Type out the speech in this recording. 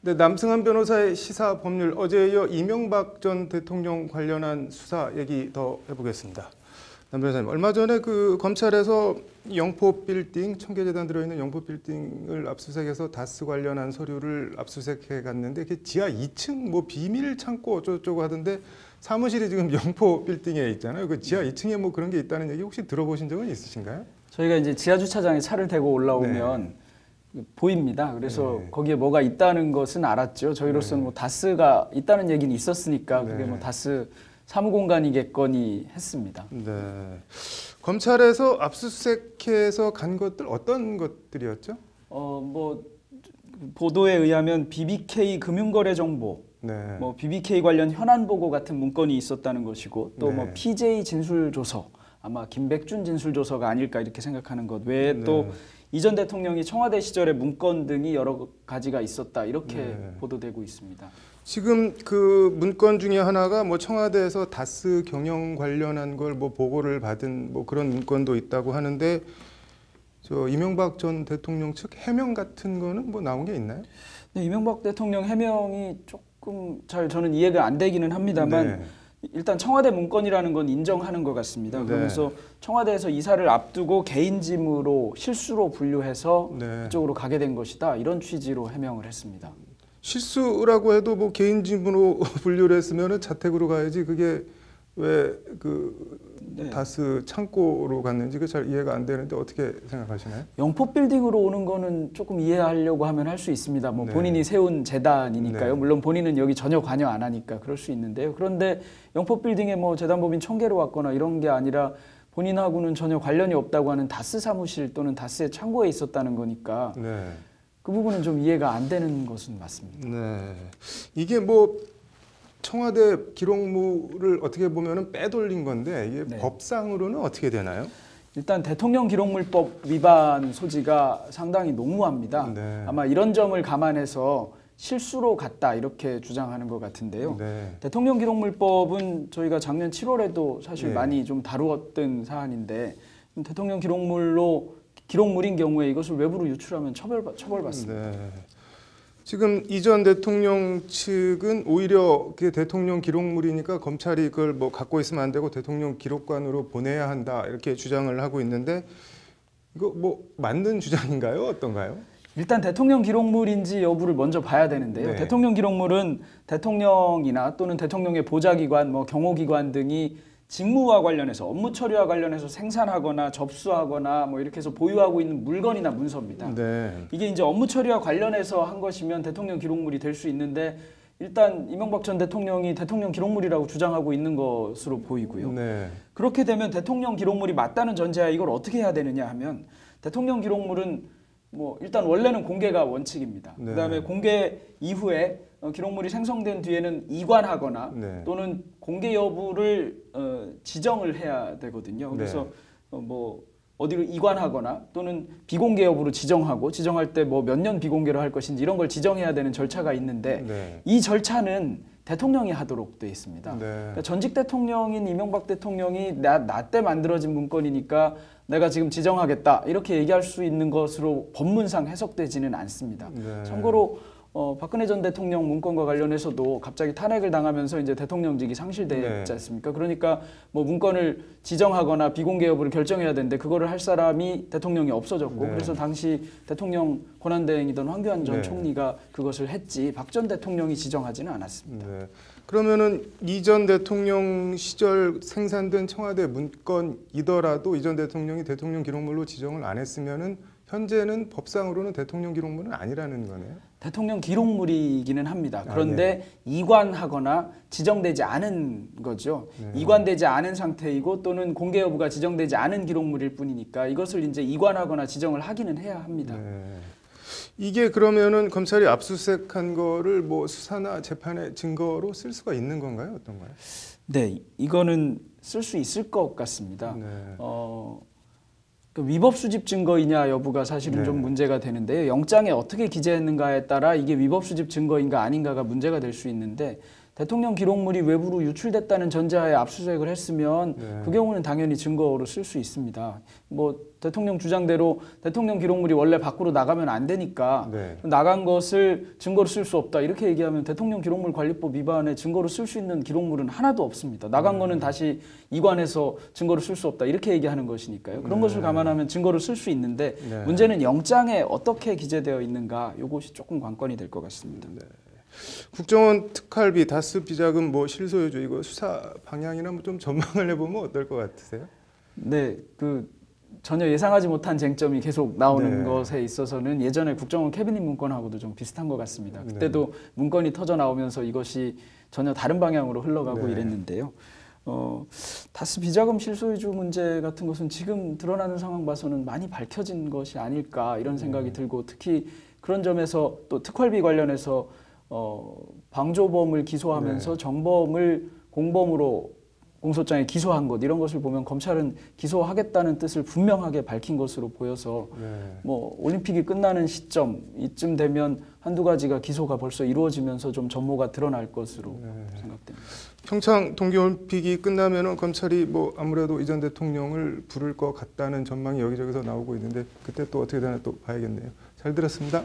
네, 남승환 변호사의 시사 법률, 어제에 이어 이명박 전 대통령 관련한 수사 얘기 더 해보겠습니다. 남 변호사님, 얼마 전에 그 검찰에서 영포 빌딩, 청계재단 들어있는 영포 빌딩을 압수수색해서 다스 관련한 서류를 압수수색해 갔는데 그 지하 2층 뭐 비밀 창고 어쩌고저쩌고 하던데 사무실이 지금 영포 빌딩에 있잖아요. 그 지하 2층에 뭐 그런 게 있다는 얘기 혹시 들어보신 적은 있으신가요? 저희가 이제 지하 주차장에 차를 대고 올라오면 보입니다. 그래서 거기에 뭐가 있다는 것은 알았죠. 저희로서는 뭐 다스가 있다는 얘기는 있었으니까 그게 뭐 다스 사무공간이겠거니 했습니다. 네. 검찰에서 압수수색해서 간 것들 어떤 것들이었죠? 뭐 보도에 의하면 BBK 금융거래 정보, 뭐 BBK 관련 현안 보고 같은 문건이 있었다는 것이고 또 뭐 PJ 진술조서, 아마 김백준 진술조서가 아닐까 이렇게 생각하는 것 외에 또 이전 대통령이 청와대 시절의 문건 등이 여러 가지가 있었다 이렇게 보도되고 있습니다. 지금 그 문건 중에 하나가 뭐 청와대에서 다스 경영 관련한 걸 뭐 보고를 받은 뭐 그런 문건도 있다고 하는데 저 이명박 전 대통령 측 해명 같은 거는 뭐 나온 게 있나요? 네, 이명박 대통령 해명이 조금 잘 저는 이해가 안 되기는 합니다만 일단 청와대 문건이라는 건 인정하는 것 같습니다. 그러면서 청와대에서 이사를 앞두고 개인 짐으로 실수로 분류해서 이쪽으로 가게 된 것이다 이런 취지로 해명을 했습니다. 실수라고 해도 뭐 개인 짐으로 분류를 했으면은 자택으로 가야지 그게 왜 그 다스 창고로 갔는지 그 잘 이해가 안 되는데 어떻게 생각하시나요? 영포 빌딩으로 오는 거는 조금 이해하려고 하면 할 수 있습니다. 뭐 본인이 세운 재단이니까요. 물론 본인은 여기 전혀 관여 안 하니까 그럴 수 있는데요. 그런데 영포 빌딩에 뭐 재단법인 청계로 왔거나 이런 게 아니라 본인하고는 전혀 관련이 없다고 하는 다스 사무실 또는 다스의 창고에 있었다는 거니까 그 부분은 좀 이해가 안 되는 것은 맞습니다. 네, 이게 뭐 청와대 기록물을 어떻게 보면은 빼돌린 건데 이게 법상으로는 어떻게 되나요? 일단 대통령 기록물법 위반 소지가 상당히 농후합니다. 아마 이런 점을 감안해서 실수로 갔다 이렇게 주장하는 것 같은데요. 대통령 기록물법은 저희가 작년 7월에도 사실 많이 좀 다루었던 사안인데 대통령 기록물인 경우에 이것을 외부로 유출하면 처벌받습니다. 지금 이전 대통령 측은 오히려 그게 대통령 기록물이니까 검찰이 그걸 뭐 갖고 있으면 안 되고 대통령 기록관으로 보내야 한다 이렇게 주장을 하고 있는데 이거 뭐 맞는 주장인가요? 어떤가요? 일단 대통령 기록물인지 여부를 먼저 봐야 되는데요. 대통령 기록물은 대통령이나 또는 대통령의 보좌기관, 뭐 경호기관 등이 직무와 관련해서 업무 처리와 관련해서 생산하거나 접수하거나 뭐 이렇게 해서 보유하고 있는 물건이나 문서입니다. 이게 이제 업무 처리와 관련해서 한 것이면 대통령 기록물이 될 수 있는데 일단 이명박 전 대통령이 대통령 기록물이라고 주장하고 있는 것으로 보이고요. 그렇게 되면 대통령 기록물이 맞다는 전제하에 이걸 어떻게 해야 되느냐 하면 대통령 기록물은 뭐 일단 원래는 공개가 원칙입니다. 그다음에 공개 이후에 기록물이 생성된 뒤에는 이관하거나 또는 공개 여부를 지정을 해야 되거든요. 그래서 뭐 어디로 이관하거나 또는 비공개 여부로 지정할 때 뭐 몇 년 비공개로 할 것인지 이런 걸 지정해야 되는 절차가 있는데 이 절차는 대통령이 하도록 되어 있습니다. 그러니까 전직 대통령인 이명박 대통령이 나 때 만들어진 문건이니까 내가 지금 지정하겠다 이렇게 얘기할 수 있는 것으로 법문상 해석되지는 않습니다. 참고로 박근혜 전 대통령 문건과 관련해서도 갑자기 탄핵을 당하면서 이제 대통령직이 상실되지 않습니까? 그러니까 뭐 문건을 지정하거나 비공개 여부를 결정해야 되는데 그거를 할 사람이 대통령이 없어졌고 그래서 당시 대통령 권한대행이던 황교안 전 총리가 그것을 했지 박 전 대통령이 지정하지는 않았습니다. 그러면은 이전 대통령 시절 생산된 청와대 문건이더라도 이전 대통령이 대통령 기록물로 지정을 안 했으면은 현재는 법상으로는 대통령 기록물은 아니라는 거네요. 대통령 기록물이기는 합니다. 그런데 이관하거나 지정되지 않은 거죠. 이관되지 않은 상태이고 또는 공개 여부가 지정되지 않은 기록물일 뿐이니까 이것을 이제 이관하거나 지정을 하기는 해야 합니다. 이게 그러면은 검찰이 압수수색한 거를 뭐 수사나 재판의 증거로 쓸 수가 있는 건가요? 어떤가요? 네, 이거는 쓸 수 있을 것 같습니다. 그 위법 수집 증거이냐 여부가 사실은 좀 문제가 되는데요. 영장에 어떻게 기재했는가에 따라 이게 위법 수집 증거인가 아닌가가 문제가 될 수 있는데 대통령 기록물이 외부로 유출됐다는 전제하에 압수수색을 했으면 네. 그 경우는 당연히 증거로 쓸 수 있습니다. 뭐 대통령 주장대로 대통령 기록물이 원래 밖으로 나가면 안 되니까 네. 나간 것을 증거로 쓸 수 없다 이렇게 얘기하면 대통령 기록물 관리법 위반에 증거로 쓸 수 있는 기록물은 하나도 없습니다. 나간 거는 다시 이관해서 증거로 쓸 수 없다 이렇게 얘기하는 것이니까요. 그런 것을 감안하면 증거로 쓸 수 있는데 네. 문제는 영장에 어떻게 기재되어 있는가 이것이 조금 관건이 될 것 같습니다. 네. 국정원 특활비, 다스 비자금 뭐 실소유주 이거 수사 방향이나 뭐 좀 전망을 해보면 어떨 것 같으세요? 네, 그 전혀 예상하지 못한 쟁점이 계속 나오는 네. 것에 있어서는 예전에 국정원 캐비닛 문건하고도 좀 비슷한 것 같습니다. 그때도 문건이 터져 나오면서 이것이 전혀 다른 방향으로 흘러가고 네. 이랬는데요. 다스 비자금 실소유주 문제 같은 것은 지금 드러나는 상황 봐서는 많이 밝혀진 것이 아닐까 이런 생각이 들고 특히 그런 점에서 또 특활비 관련해서 방조범을 기소하면서 정범을 공범으로 공소장에 기소한 것 이런 것을 보면 검찰은 기소하겠다는 뜻을 분명하게 밝힌 것으로 보여서 뭐 올림픽이 끝나는 시점 이쯤 되면 한두 가지가 기소가 벌써 이루어지면서 좀 전모가 드러날 것으로 생각됩니다. 평창 동계올림픽이 끝나면은 검찰이 뭐 아무래도 이전 대통령을 부를 것 같다는 전망이 여기저기서 나오고 있는데 그때 또 어떻게 되나 또 봐야겠네요. 잘 들었습니다.